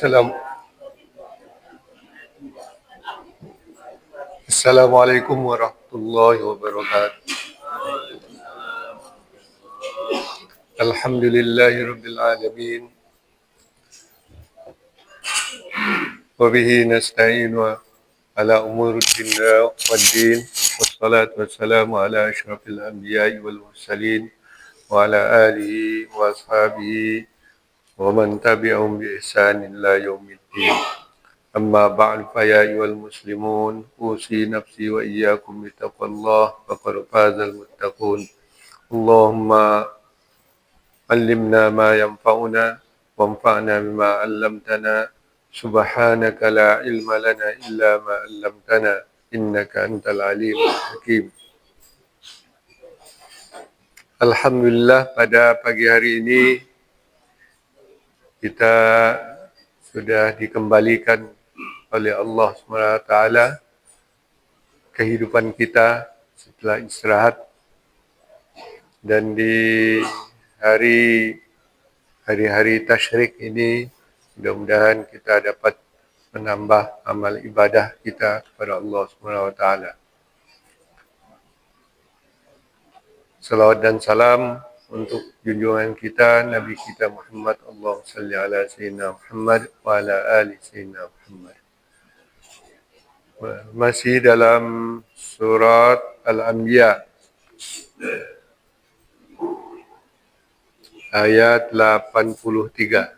السلام السلام عليكم ورحمة الله وبركاته. الحمد لله رب العالمين وبه نستعين على أمور الدنيا والدين والصلاة والسلام على أشرف الأنبياء والمرسلين وعلى آله وأصحابه ومن تبعهم بإحسان إلى يوم الدين. أما بعد فيا أيها المسلمون أوصي نفسي وإياكم بتقوى الله فقد فاز المتقون. اللهم علمنا ما ينفعنا وانفعنا بما علمتنا. سبحانك لا علم لنا إلا ما علمتنا إنك أنت العليم الحكيم. Alhamdulillah, pada pagi hari ini kita sudah dikembalikan oleh Allah SWT kehidupan kita setelah istirahat, dan di hari-hari tasyrik ini mudah-mudahan kita dapat menambah amal ibadah kita kepada Allah SWT. Salawat dan salam untuk junjungan kita Nabi kita Muhammad, Allahumma salli ala sayyidina Muhammad wa ala ali sayyidina Muhammad. Masih dalam surat Al-Anbiya ayat 83.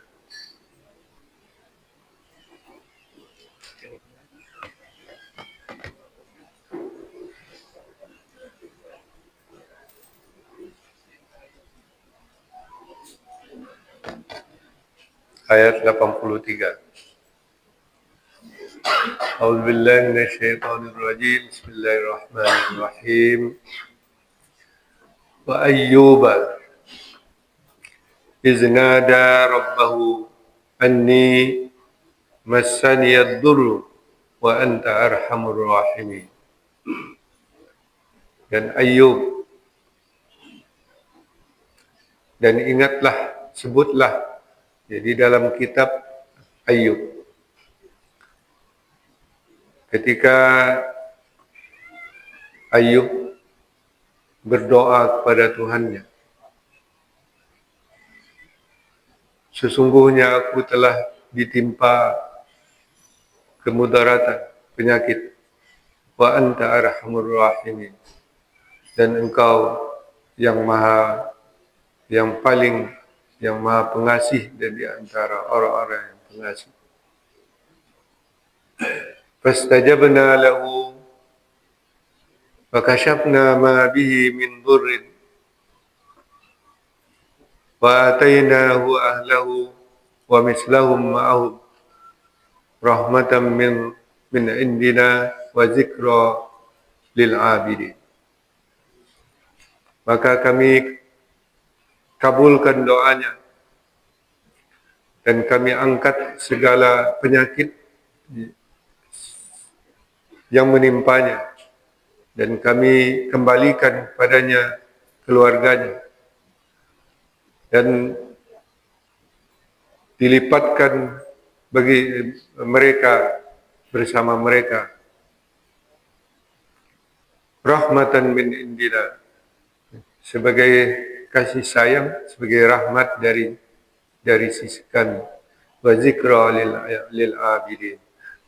Ayat 83. A'udzu billahi minasyaitonir rajim. Bismillahirrahmanirrahim. Wa ayyuba iz nada rabbahu anni massani ad-durru wa anta arhamur rahimin. Dan Ayyub, dan ingatlah, sebutlah, jadi dalam kitab Ayyub, ketika Ayyub berdoa kepada Tuhannya, sesungguhnya aku telah ditimpa kemudaratan, penyakit, wa anta arhamur rahimin, dan engkau yang maha pengasih dari antara orang-orang yang pengasih. Fastajabna lahu fakashafna ma bihi min dhurrin wa atainahu ahlahu wa mislahum ma'ahum rahmatan min indina wa zikra lil abidin. Maka kami kabulkan doanya dan kami angkat segala penyakit yang menimpanya, dan kami kembalikan padanya keluarganya, dan dilipatkan bagi mereka bersama mereka rahmatan min indina, sebagai kasih sayang, sebagai rahmat dari sisi kami, wa zikra lil abidin,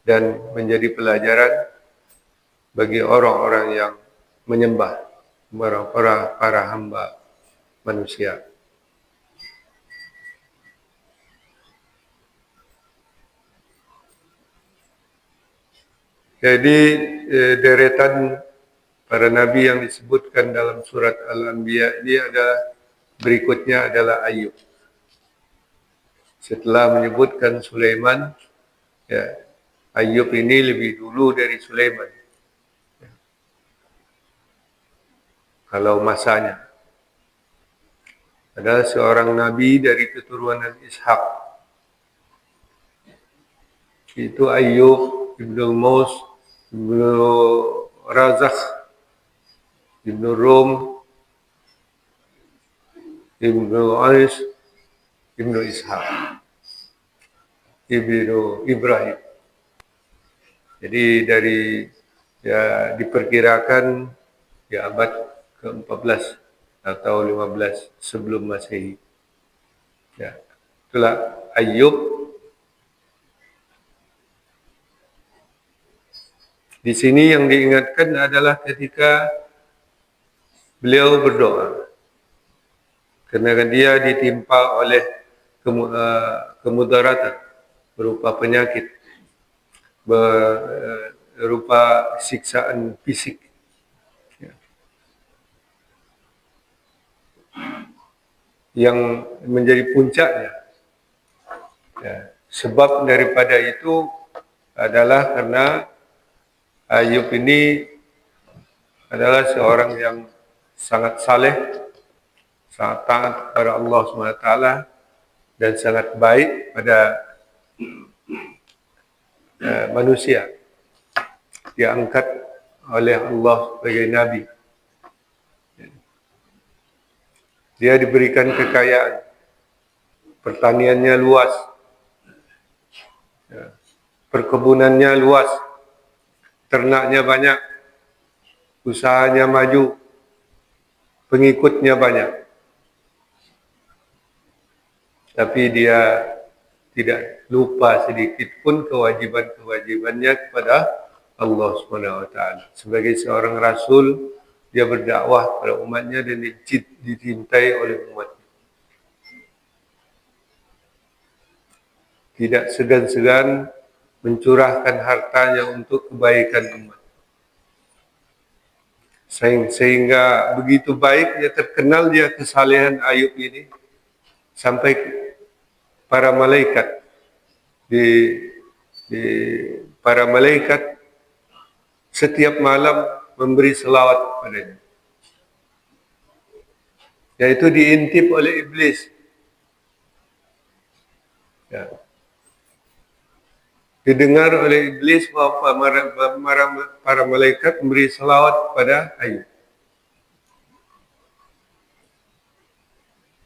dan menjadi pelajaran bagi orang-orang yang menyembah, para hamba manusia. Jadi deretan para nabi yang disebutkan dalam surat Al-Anbiya ini berikutnya adalah Ayyub. Setelah menyebutkan Sulaiman, ya, Ayyub ini lebih dulu dari Sulaiman, ya, kalau masanya. Adalah seorang nabi dari keturunan Ishak. Itu Ayyub ibnu Mus, ibnu Razakh, ibnu Rum, ibnu Ais, ibnu Ishak. ibnu Ibrahim. Jadi dari diperkirakan di abad ke-14 atau 15 sebelum Masehi. Ya, itulah Ayub. Di sini yang diingatkan adalah ketika beliau berdoa, karena dia ditimpa oleh kemudaratan berupa penyakit, berupa siksaan fisik. Yang menjadi puncaknya. Ya, sebab daripada itu adalah karena Ayub ini adalah seorang yang sangat saleh, sangat taat kepada Allah SWT, dan sangat baik pada manusia. Dia angkat oleh Allah sebagai Nabi. Dia diberikan kekayaan, pertaniannya luas, perkebunannya luas, ternaknya banyak, usahanya maju, pengikutnya banyak. Tapi dia tidak lupa sedikit pun kewajiban-kewajibannya kepada Allah SWT. Sebagai seorang Rasul, dia berdakwah kepada umatnya dan dicintai oleh umatnya. Tidak segan-segan mencurahkan hartanya untuk kebaikan umat. Sehingga begitu baik dia terkenal dia kesalehan Ayub ini sampai para malaikat para malaikat setiap malam memberi selawat kepadanya. Yaitu diintip oleh iblis. Ya. Didengar oleh iblis bahawa para malaikat memberi selawat kepada Ayub.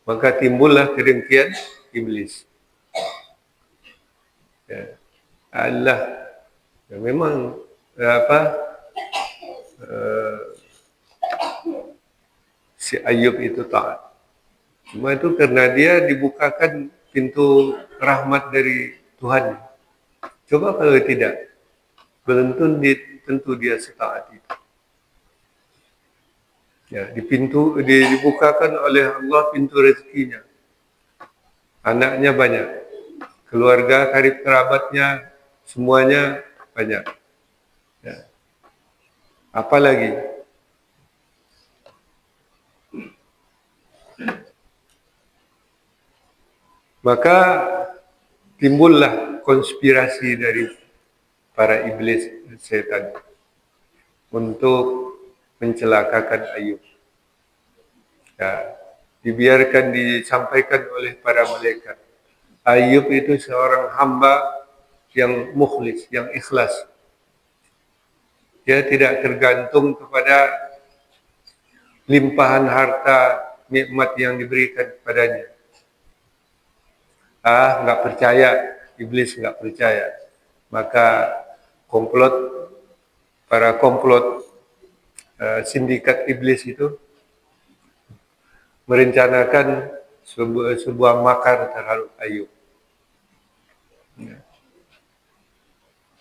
Maka timbullah kedengkian iblis. Ya. Allah, ya, memang si Ayub itu taat. Cuma itu karena dia dibukakan pintu rahmat dari Tuhan. Coba kalau tidak, belum tentu dia setaat itu. Ya, dibukakan oleh Allah pintu rezekinya. Anaknya banyak, keluarga karib kerabatnya semuanya banyak. Ya. Apalagi maka timbullah konspirasi dari para iblis setan untuk mencelakakan Ayub. Ya, dibiarkan disampaikan oleh para malaikat. Ayub itu seorang hamba yang mukhlis, yang ikhlas. Dia tidak tergantung kepada limpahan harta, nikmat yang diberikan kepadanya. Enggak percaya, iblis enggak percaya. Maka para komplot sindikat iblis itu merencanakan sebuah makar terhadap Ayub.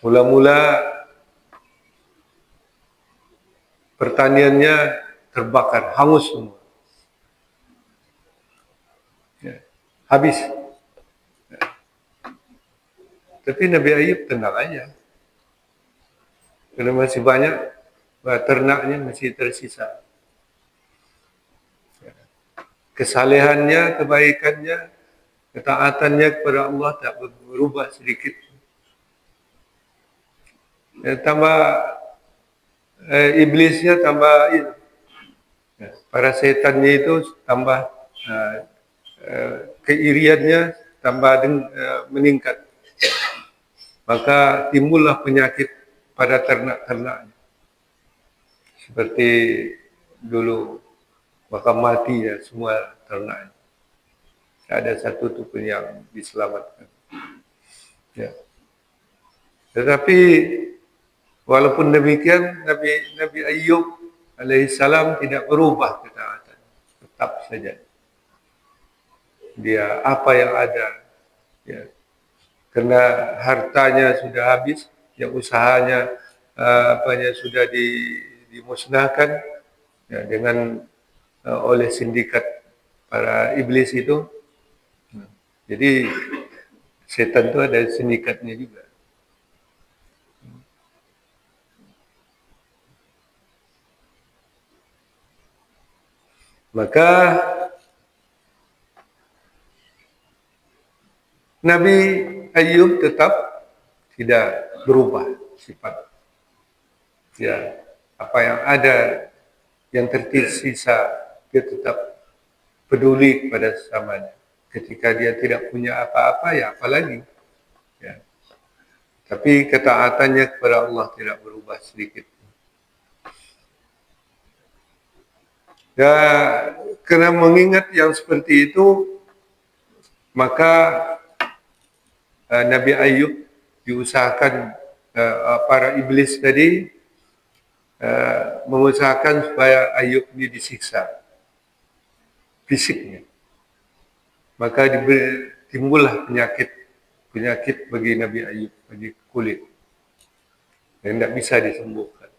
Mula-mula pertaniannya terbakar, hangus semua. Habis. Tapi Nabi Ayub tenang aja. Karena masih banyak ternaknya masih tersisa. Kesalehannya, kebaikannya, ketaatannya kepada Allah tak berubah sedikit. Tambah iblisnya tambah para setannya itu tambah keiriannya tambah meningkat. Maka timbullah penyakit pada ternak-ternaknya. Seperti dulu, maka mati ya semua ternaknya. Tak ada satu tu pun yang diselamatkan. Ya. Tetapi walaupun demikian, Nabi Ayub alaihissalam tidak berubah ketaatan, tetap saja dia apa yang ada, ya, karena hartanya sudah habis, yang usahanya apanya sudah dimusnahkan, ya, dengan oleh sindikat para iblis itu. Jadi setan itu ada sindikatnya juga. Maka Nabi Ayub tetap tidak berubah sifat. Ya, apa yang ada, yang tersisa, dia tetap peduli kepada sesamanya. Ketika dia tidak punya apa-apa, ya apalagi. Ya. Tapi ketaatannya kepada Allah tidak berubah sedikit. Ya, karena mengingat yang seperti itu, maka Nabi Ayub diusahakan para iblis tadi mengusahakan supaya Ayub ini disiksa fisiknya. Maka timbullah penyakit bagi Nabi Ayub, bagi kulit yang tidak bisa disembuhkan.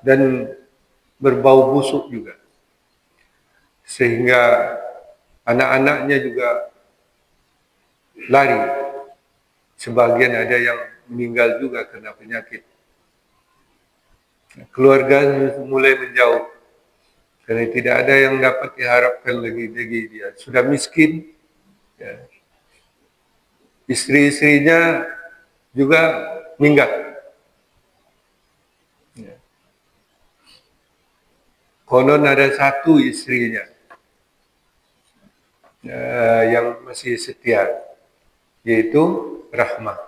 Dan berbau busuk juga, sehingga anak-anaknya juga lari. Sebagian ada yang meninggal juga karena penyakit. Keluarga mulai menjauh karena tidak ada yang dapat diharapkan lagi dia. Sudah miskin, ya. Istri-istrinya juga minggat. Ya. Konon ada satu istrinya yang masih setia, yaitu Rahmah.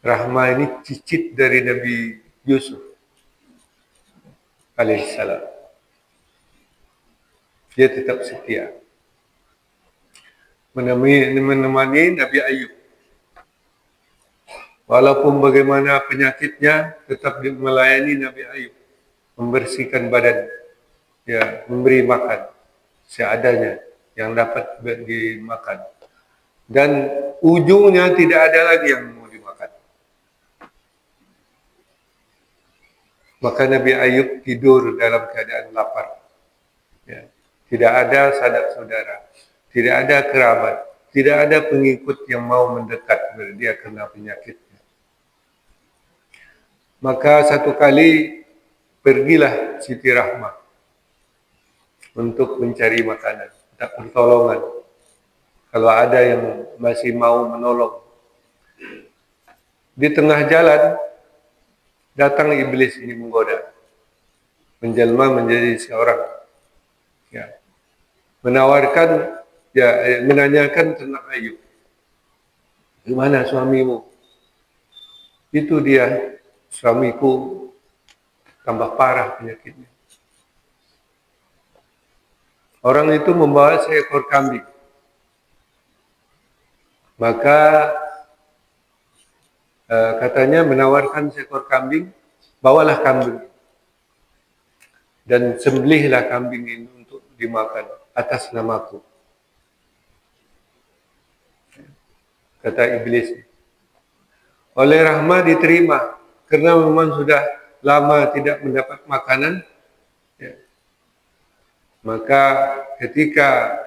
Rahmah ini cicit dari Nabi Yusuf alaihissalam. Dia tetap setia menemani Nabi Ayub. Walaupun bagaimana penyakitnya, tetap melayani Nabi Ayub, membersihkan badan, ya, memberi makan seadanya yang dapat dimakan. Dan ujungnya tidak ada lagi yang mau dimakan. Maka Nabi Ayub tidur dalam keadaan lapar. Ya. Tidak ada sanak saudara, tidak ada kerabat, tidak ada pengikut yang mau mendekat kepada dia karena penyakitnya. Maka satu kali pergilah Siti Rahmah untuk mencari makanan, minta pertolongan. Kalau ada yang masih mau menolong. Di tengah jalan, datang iblis ini menggoda, menjelma menjadi seorang, ya, menawarkan, ya, menanyakan tentang Ayub. Gimana suamimu? Itu dia, suamiku tambah parah penyakitnya. Orang itu membawa seekor kambing. Maka katanya menawarkan seekor kambing, bawalah kambing dan sembelihlah kambing ini untuk dimakan atas namaku. Kata iblis. Oleh Rahmah diterima karena memang sudah lama tidak mendapat makanan. Ya. Maka ketika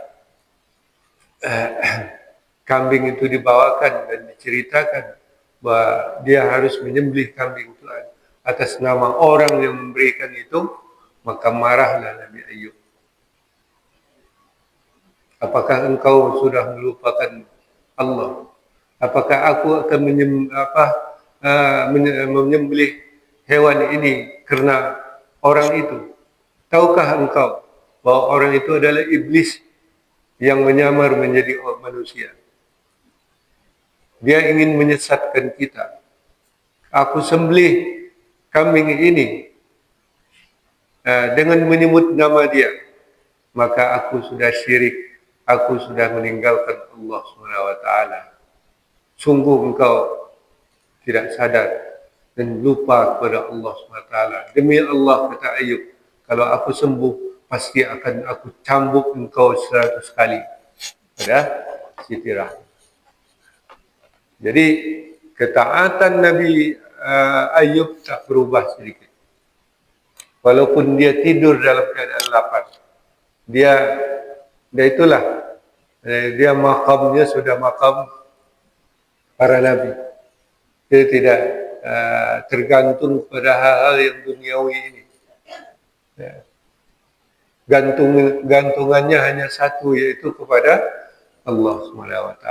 kambing itu dibawakan dan diceritakan bahwa dia harus menyembelih kambing itu atas nama orang yang memberikan itu, maka marahlah Nabi Ayub. Apakah engkau sudah melupakan Allah? Apakah aku akan menyembelih hewan ini karena orang itu? Tahukah engkau bahwa orang itu adalah iblis yang menyamar menjadi manusia? Dia ingin menyesatkan kita. Aku sembelih kambing ini dengan menyebut nama dia, maka aku sudah syirik aku sudah meninggalkan Allah SWT. Sungguh engkau tidak sadar dan lupa kepada Allah SWT. Demi Allah, kata Ayub, kalau aku sembuh, pasti akan aku cambuk engkau 100 kali. Pada Siti Rahmah. Jadi ketaatan Nabi Ayub tak berubah sedikit. Walaupun dia tidur dalam keadaan lapar, dia itulah, dia makamnya sudah makam para nabi. Dia tidak tergantung pada hal-hal yang duniawi ini. Ya. Gantungannya hanya satu, yaitu kepada Allah SWT.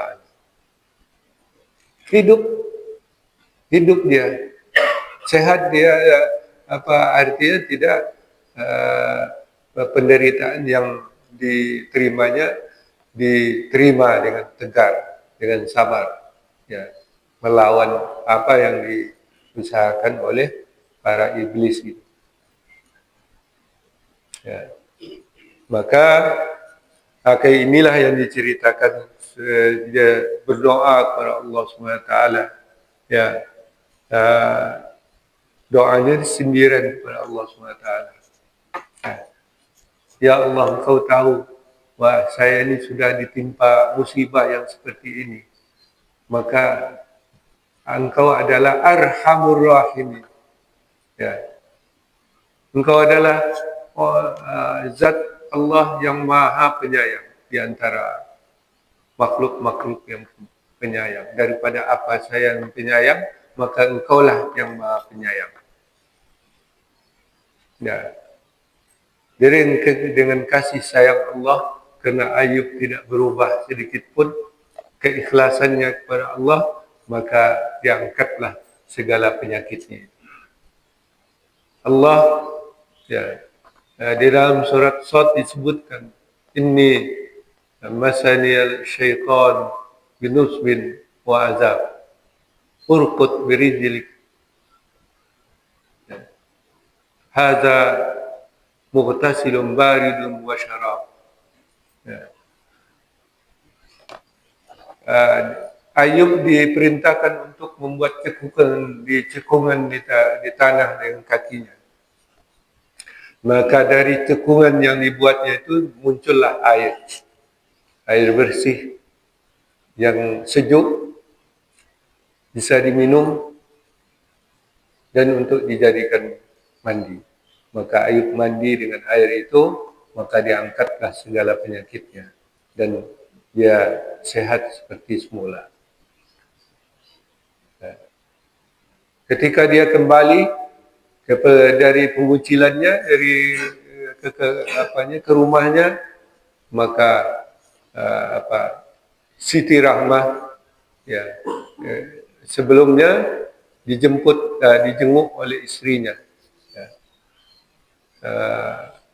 Hidup dia, sehat dia, apa artinya tidak penderitaan yang diterima dengan tegar, dengan sabar, ya, melawan apa yang diusahakan oleh para iblis itu. Ya. Maka inilah yang diceritakan, dia berdoa kepada Allah SWT. Ya, doanya sindiran kepada Allah SWT. Ya Allah, Engkau tahu bahwa saya ini sudah ditimpa musibah yang seperti ini. Maka Engkau adalah Arhamur Rahimin. Ya. Engkau adalah Zat Allah yang Maha Penyayang di antara makhluk-makhluk yang penyayang. Daripada apa saya yang penyayang, maka Engkaulah yang Maha Penyayang. Ya. Dengan kasih sayang Allah, kerana Ayub tidak berubah sedikit pun keikhlasannya kepada Allah, maka diangkatlah segala penyakitnya. Allah, ya, di dalam surat Sad disebutkan, inni masaniyal syaitan binusbin wa azab urqut birijlik hadza mughtasilun baridun wa syarab. Ya. Ayub diperintahkan untuk membuat cekungan di tanah dengan kakinya. Maka dari cekungan yang dibuatnya itu muncullah air bersih yang sejuk, bisa diminum dan untuk dijadikan mandi. Maka Ayub mandi dengan air itu, maka diangkatlah segala penyakitnya dan dia sehat seperti semula. Ketika dia kembali dari pengucilannya, ke rumahnya, maka Siti Rahmah, ya, sebelumnya dijenguk oleh istrinya, ya.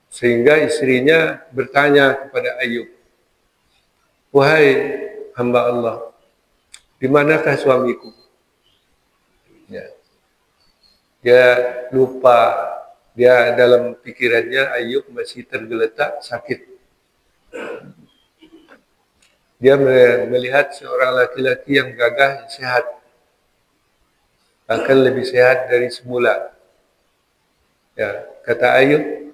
Sehingga istrinya bertanya kepada Ayub, wahai hamba Allah, di manakah suamiku? Ya. Dia lupa, dia dalam pikirannya Ayub masih tergeletak sakit. Dia melihat seorang laki-laki yang gagah, sehat, akan lebih sehat dari semula. Ya, kata Ayub,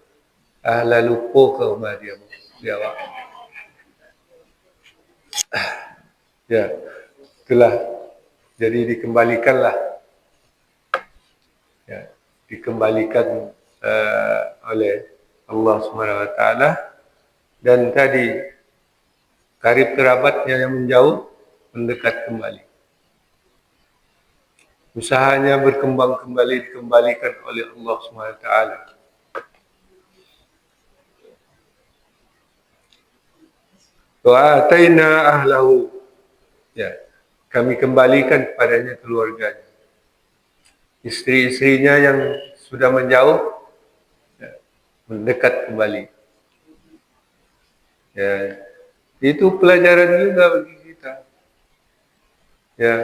lalu ke rumah dia. Jawab. Ya, itulah. Jadi dikembalikanlah. Ya, dikembalikan oleh Allah SWT. Dan tadi karib kerabatnya yang menjauh mendekat kembali. Usahanya berkembang kembali, dikembalikan oleh Allah SWT. Wa ataina ahlahu, ya, kami kembalikan kepadanya keluarganya. Istri-istrinya yang sudah menjauh, ya, mendekat kembali. Ya, itu pelajaran juga bagi kita. Ya,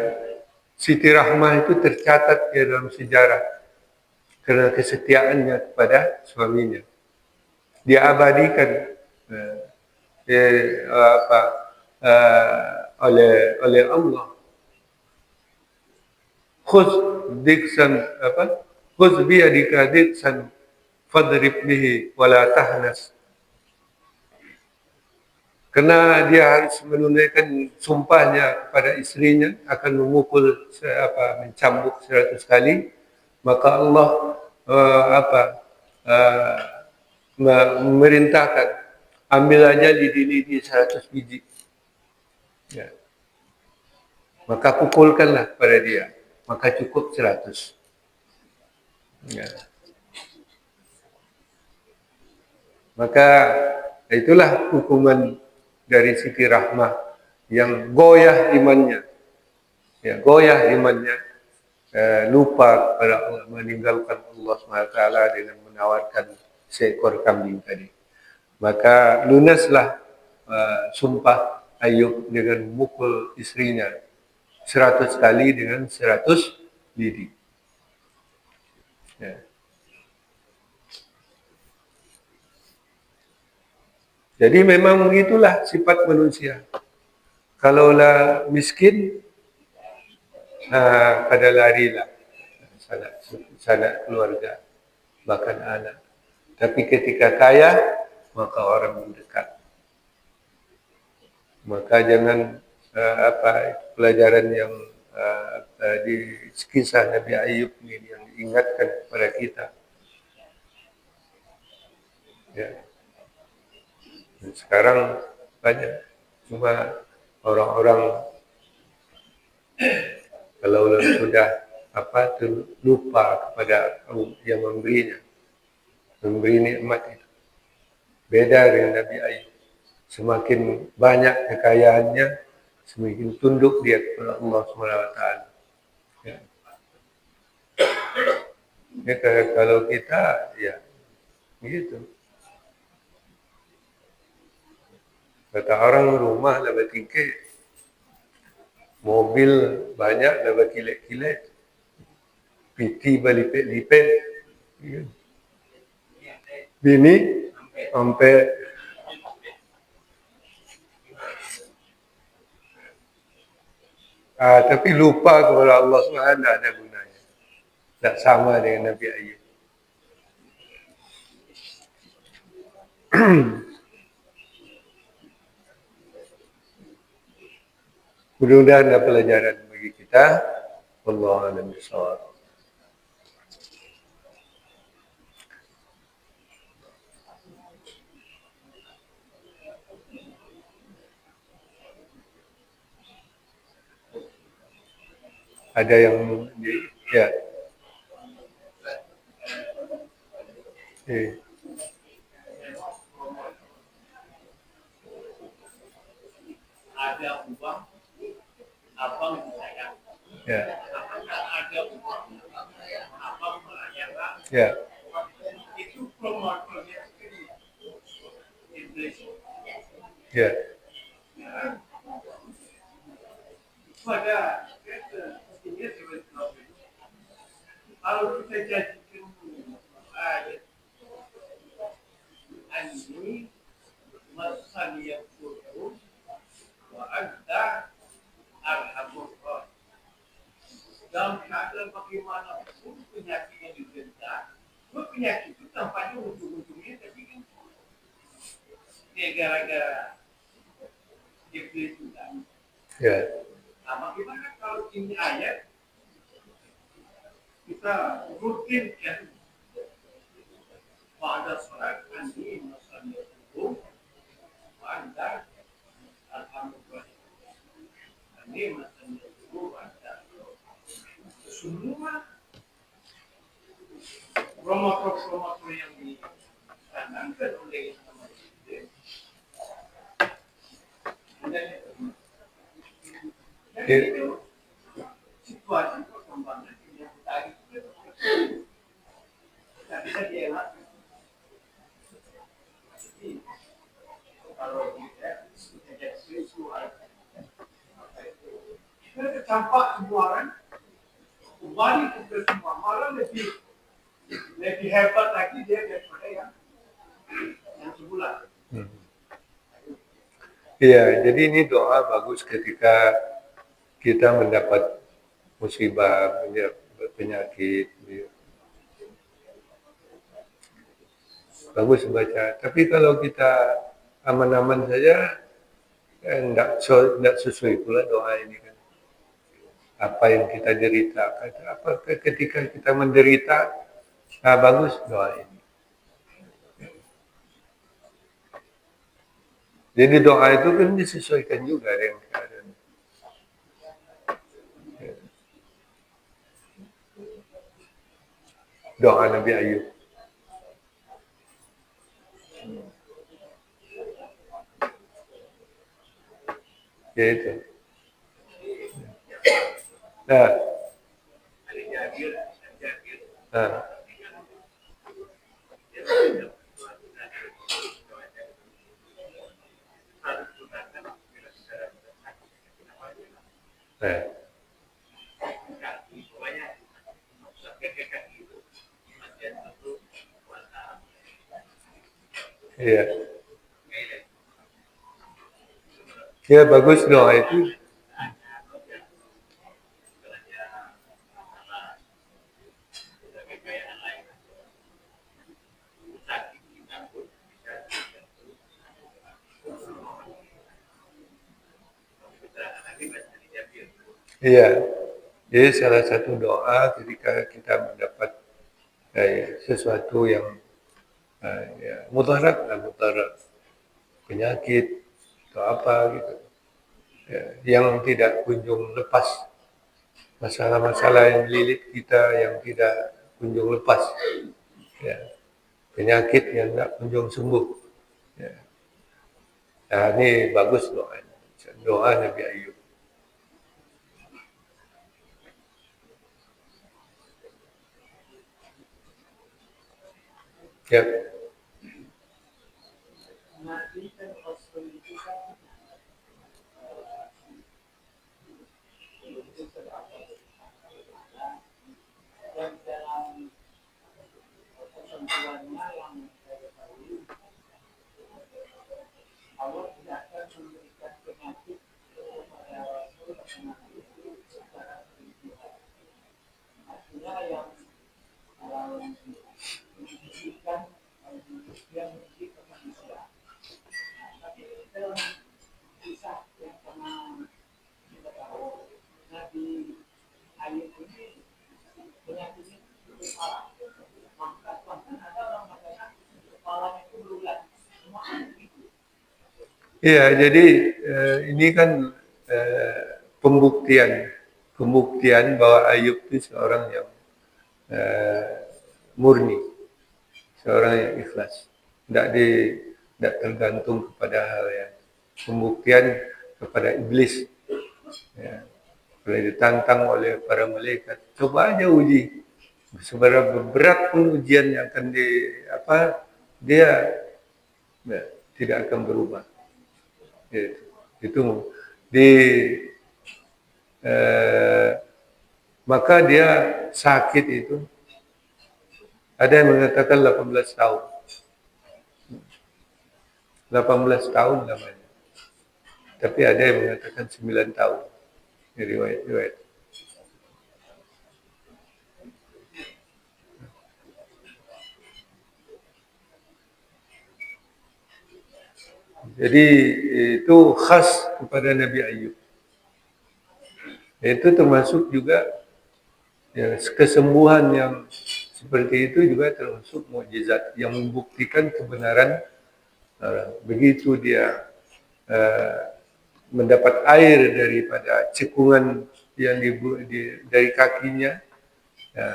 Siti Rahmah itu tercatat di dalam sejarah kerana kesetiaannya kepada suaminya. Dia abadikan apa oleh Allah. Khudh diksan apa? Khudh biyadika diksan fadrib bihi wala tahnas. Karena dia harus menunaikan sumpahnya kepada istrinya akan memukul mencambuk 100 kali, maka Allah uh, memerintahkan ambil aja lidi-lidi 100 biji. Ya. Maka pukulkanlah pada dia, maka cukup 100. Ya. Maka itulah hukuman dari Siti Rahmah yang goyah imannya, lupa kepada Allah, meninggalkan Allah SWT dengan menawarkan seekor kambing tadi. Maka lunaslah sumpah Ayub dengan memukul istrinya 100 kali dengan 100 lidi. Ya. Jadi memang begitulah sifat manusia. Kalaulah miskin, pada larilah sanak keluarga, bahkan anak. Tapi ketika kaya, maka orang mendekat. Maka jangan pelajaran yang di kisah Nabi Ayub ini yang diingatkan kepada kita. Ya. Dan sekarang banyak cuma orang-orang kalau sudah lupa kepada yang memberi nikmat itu. Beda dengan Nabi Ayub. Semakin banyak kekayaannya, semakin tunduk dia kepada Allah SWT. Ya. Ya, kalau kita, ya, gitu. Kata orang rumah lah bertingkir, mobil banyak lah berkilat-kilat, piti berlipet-lipet, ya. Bini sampai tapi lupa kepada Allah SWT tidak ada gunanya. Tak sama dengan Nabi Ayub. Mudah-mudahan ada pelajaran bagi kita. Wallahu a'lam bishawab. Ada yang ya. Ada uang, abang disayang. Ya. Ada uang, abang melayang. Ya. Itu promotornya Iblis. Ya. Pada kalau kita jadikan ayat ini masan yang buruk wa anta arhamur rahim. Dalam keadaan bagaimanapun penyakit yang diderita, penyakit itu tampaknya ujung-ujungnya tapi kan dia gara-gara iblis juga. Ya. Nah, bagaimana kalau ini ayat kita rutin kan pada sholat andi masalnya itu anda alhamdulillah andi masalnya itu anda semua promotor yang dicanangkan oleh sama itu situasi perkembangan yang tadi tidak bisa dielakkan. Kalau kita jadi visual, kita campak semua orang, kembali ke semua malah lebih hebat lagi dia daripada yang sebulan. Iya, jadi ini doa bagus ketika kita mendapat musibah, penyakit, ya. Bagus baca. Tapi kalau kita aman-aman saja, enggak sesuai pula doa ini kan. Apa yang kita derita, apa ketika kita menderita, bagus doa ini. Jadi doa itu kan disesuaikan juga dengan keadaan. Doa Nabi Ayub. Ya itu. Nah, nah, nah. Iya. Ya bagus doa itu. Iya. Jadi salah satu doa ketika kita mendapat sesuatu yang ya, mudarat penyakit atau apa gitu, ya, yang tidak kunjung lepas, masalah-masalah yang melilit kita yang tidak kunjung lepas, ya, penyakit yang tidak kunjung sembuh. Ya. Nah, ini bagus doanya, doa Nabi Ayub. Ya. Iya, jadi ini kan eh, pembuktian, pembuktian bahwa Ayub itu seorang yang eh, murni, seorang yang ikhlas, tidak tergantung kepada hal yang pembuktian kepada iblis. Ya. Boleh ditantang oleh para malaikat, coba aja uji, seberapa berat pun ujian yang akan dia ya, tidak akan berubah. Ya, itu di eh, maka dia sakit itu ada yang mengatakan 18 tahun. 18 tahun namanya. Tapi ada yang mengatakan 9 tahun. Ini riwayat-riwayat. Jadi itu khas kepada Nabi Ayub. Itu termasuk juga ya, kesembuhan yang seperti itu juga termasuk mukjizat yang membuktikan kebenaran. Begitu dia mendapat air daripada cekungan yang dari kakinya, ya,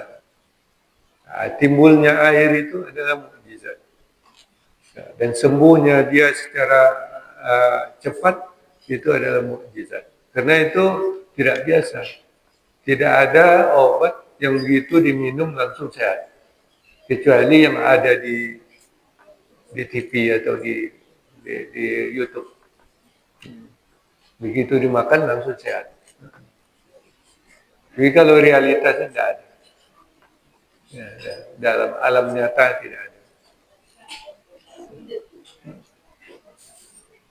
timbulnya air itu adalah mukjizat. Ya, dan sembuhnya dia secara cepat itu adalah mukjizat. Karena itu tidak biasa. Tidak ada obat yang begitu diminum langsung sehat. Kecuali yang ada di TV atau di YouTube. Begitu dimakan langsung sehat. Tapi kalau realitasnya tidak ada. Ya, dalam alam nyata tidak ada.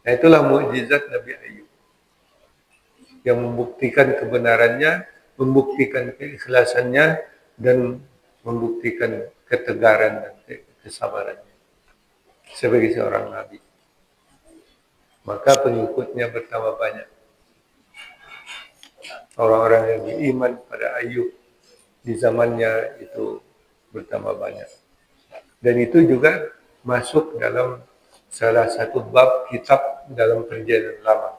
Nah, itulah mukjizat Nabi Ayub yang membuktikan kebenarannya, membuktikan keikhlasannya, dan membuktikan ketegaran dan kesabarannya sebagai seorang nabi. Maka pengikutnya bertambah banyak. Orang-orang yang beriman pada Ayub di zamannya itu bertambah banyak. Dan itu juga masuk dalam salah satu bab kitab dalam Perjanjian Lama.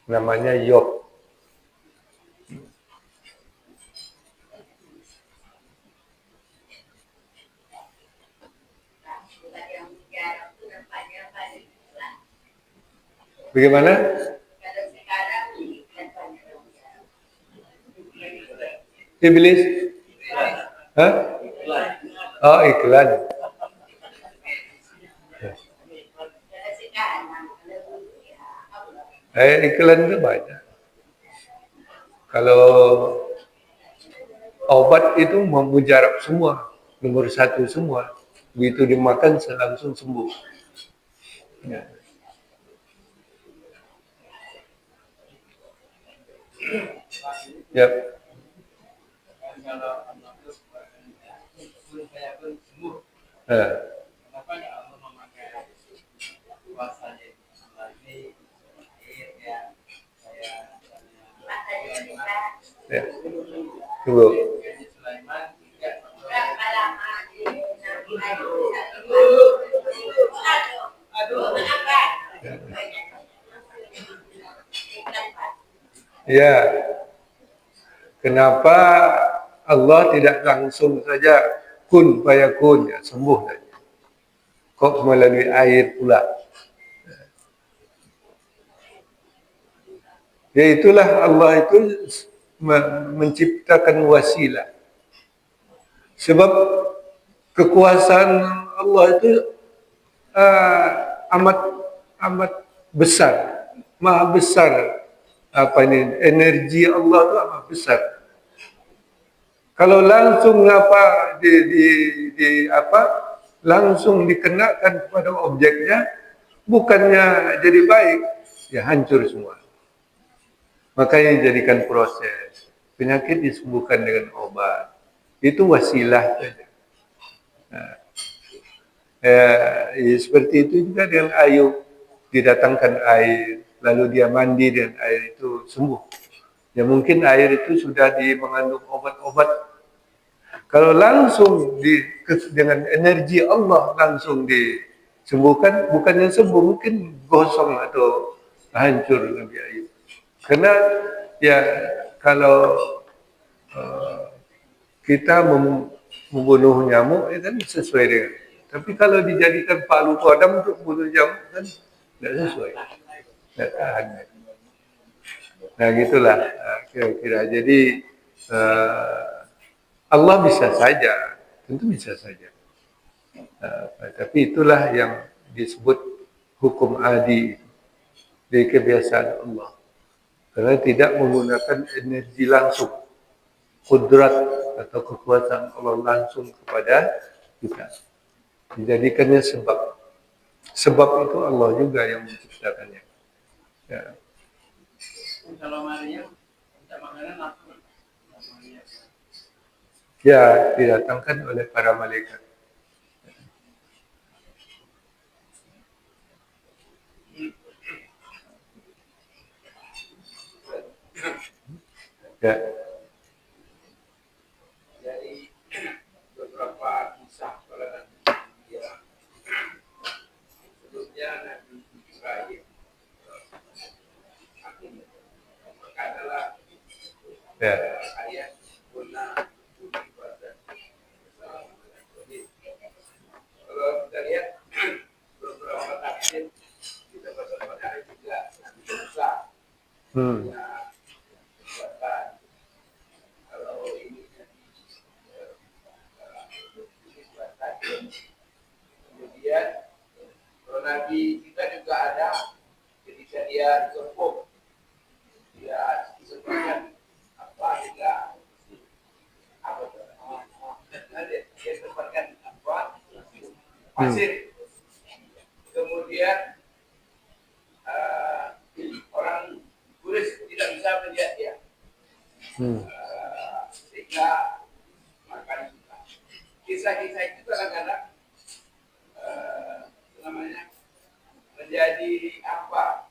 Namanya Yob. Bagaimana? Iblis? Hah? Oh, iklan. Iklan itu banyak. Kalau obat itu memujarab semua, nomor satu semua. Begitu dimakan langsung sembuh. Ya. Yap. Ya. Tunggu. Ya. Kenapa Allah tidak langsung saja kun fayakun, ya, sembuh saja. Kok melalui air pula? Ya, itulah Allah itu menciptakan wasilah. Sebab kekuasaan Allah itu amat amat besar, maha besar. Apa ini, energi Allah itu amat besar. Kalau langsung langsung dikenakan kepada objeknya, bukannya jadi baik, ya hancur semua. Makanya jadikan proses. Penyakit disembuhkan dengan obat. Itu wasilah saja. Nah, seperti itu juga dengan Ayub. Didatangkan air, lalu dia mandi dengan air itu sembuh. Ya mungkin air itu sudah mengandung obat-obat. Kalau langsung dengan energi Allah langsung disembuhkan, bukannya sembuh, mungkin gosong atau hancur Nabi Ayub. Karena ya kalau kita membunuh nyamuk, kan sesuai dengan. Tapi kalau dijadikan palu kodam untuk bunuh nyamuk, kan tidak sesuai, tidak tahan. Nah gitulah kira-kira. Jadi Allah bisa saja, tentu bisa saja. Tapi itulah yang disebut hukum adi dari kebiasaan Allah. Karena tidak menggunakan energi langsung, kudrat atau kekuasaan Allah langsung kepada kita. Dijadikannya sebab. Sebab itu Allah juga yang menciptakannya. Ya. Kalau Maria minta makanan langsung. Ya, didatangkan oleh para malaikat. Ya. Dari beberapa kisah pada Nabi sebelumnya Nabi Ibrahim adalah ayat guna kalau kita lihat beberapa tafsir kita baca pada ayat juga Nabi Musa. Kemudian kalau Nabi kita juga ada ketika dia dikepung, dia disebutkan apa juga apa dia sebutkan apa pasir. Kemudian Kisah-kisah itu kadang-kadang menjadi apa?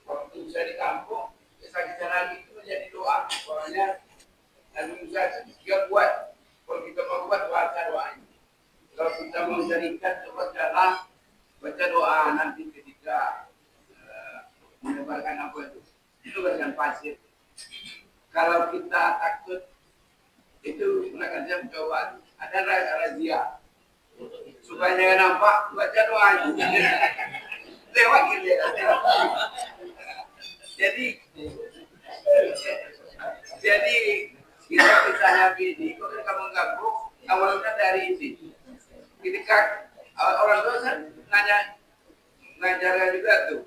Waktu saya di kampung, kisah-kisah Nabi itu menjadi doa. Soalnya Nabi Musa itu dia buat. Kalau kita mau buat baca doanya. Kalau kita mau jadikan baca doa nanti ketika menyebarkan apa itu bacaan pasir. Kalau kita takut itu gunakan jam coba ada razia supaya jangan nampak baca doanya. Lewat gitu ya. Jadi kisah Nabi ini kalau kamu gabung awalnya dari ini. Ketika orang tua kan ngajar juga tuh.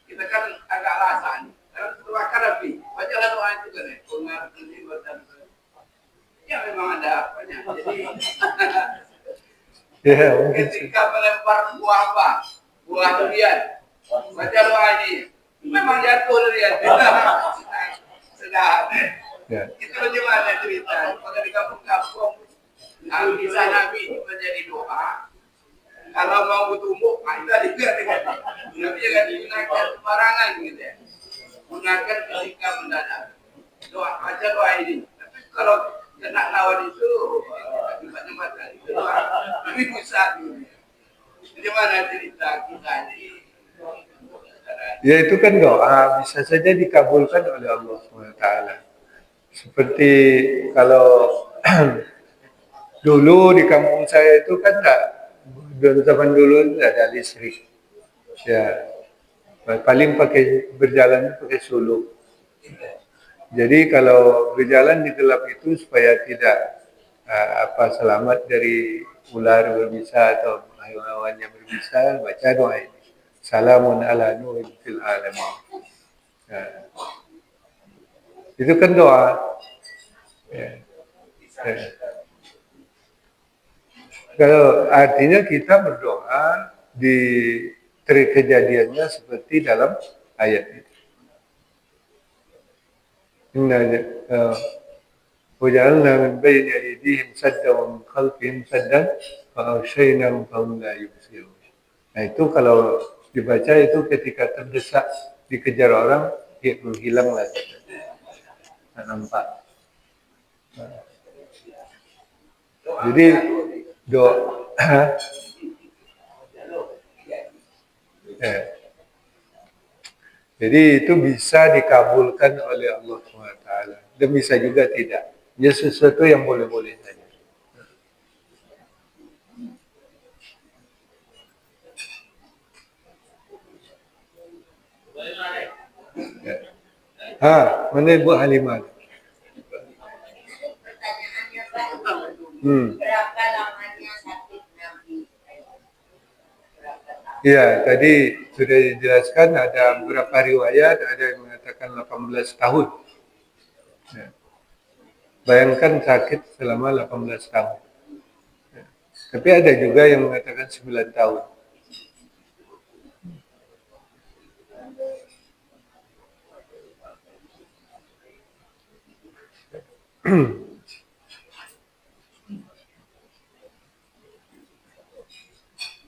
Kita kan agak alasan. Kalau Rabi, bacalah doa itu kan ya. Pengaruh ini buatan. Ya memang ada apanya. Jadi ketika melempar buah apa? Buah durian. Baca doa ini. Memang jatuh durian. Sudah. Itu bagaimana cerita? Kalau di kampung-kampung, kisah Nabi menjadi doa. Kalau mau bertumbuh, ada juga dengan Nabi jangan digunakan sembarangan gitu ya. Gunakan ketika mendadak. Doa baca doa ini. Tapi kalau kena lawan itu akibat-akibat itu doa lebih besar. Bagaimana cerita kita ini? Ya itu kan doa bisa saja dikabulkan oleh Allah SWT. Seperti kalau dulu di kampung saya itu kan zaman dulu tidak ada listrik. Ya, paling berjalan pakai suluk. Jadi kalau berjalan di gelap itu supaya tidak selamat dari ular berbisa atau hewan yang berbisa, baca doa ini. Salamun ala nuhin fil alamin. Ya. Itu kan doa. Ya. Ya. Kalau artinya kita berdoa di kejadiannya seperti dalam ayat itu. وجعلنا من بين أيديهم سدا ومن خلفهم سدا فأغشيناهم فهم لا يبصرون. Nah itu kalau dibaca itu ketika terdesak dikejar orang, menghilang lagi, nggak nampak. Jadi doa. Jadi itu bisa dikabulkan oleh Allah SWT dan bisa juga tidak. Ya sesuatu yang boleh-boleh saja. Ya. Mana Ibu Halimah? Pertanyaannya Pak, berapa lamanya sakit Nabi? Ya, tadi sudah dijelaskan ada beberapa riwayat, ada yang mengatakan 18 tahun. Ya. Bayangkan sakit selama 18 tahun. Ya. Tapi ada juga yang mengatakan 9 tahun.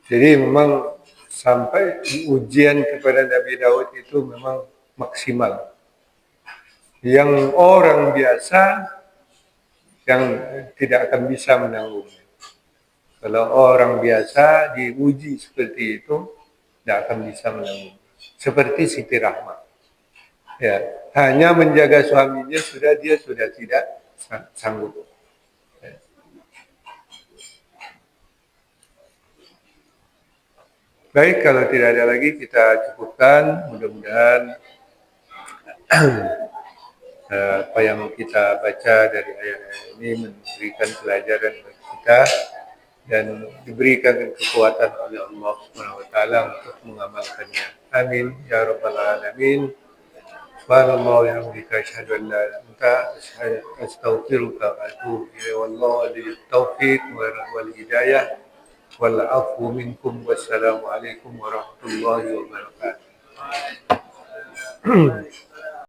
Jadi memang sampai ujian kepada Nabi Daud itu memang maksimal. Yang orang biasa yang tidak akan bisa menanggungnya. Kalau orang biasa diuji seperti itu, tidak akan bisa menanggung. Seperti Siti Rahmat. Ya, hanya menjaga suaminya dia sudah tidak sanggup. Ya. Baik, kalau tidak ada lagi kita cukupkan. Mudah-mudahan apa yang kita baca dari ayat-ayat ini memberikan pelajaran bagi kita dan diberikan kekuatan oleh Allah SWT untuk mengamalkannya. Amin ya rabbal alamin. Subhanallah wa bihamdika asyhadu an la ilaha illa anta astaghfiruka wa atubu ilaik. Wallahu waliyut taufiq wal hidayah wal afwu minkum. Wassalamu alaikum warahmatullahi wabarakatuh.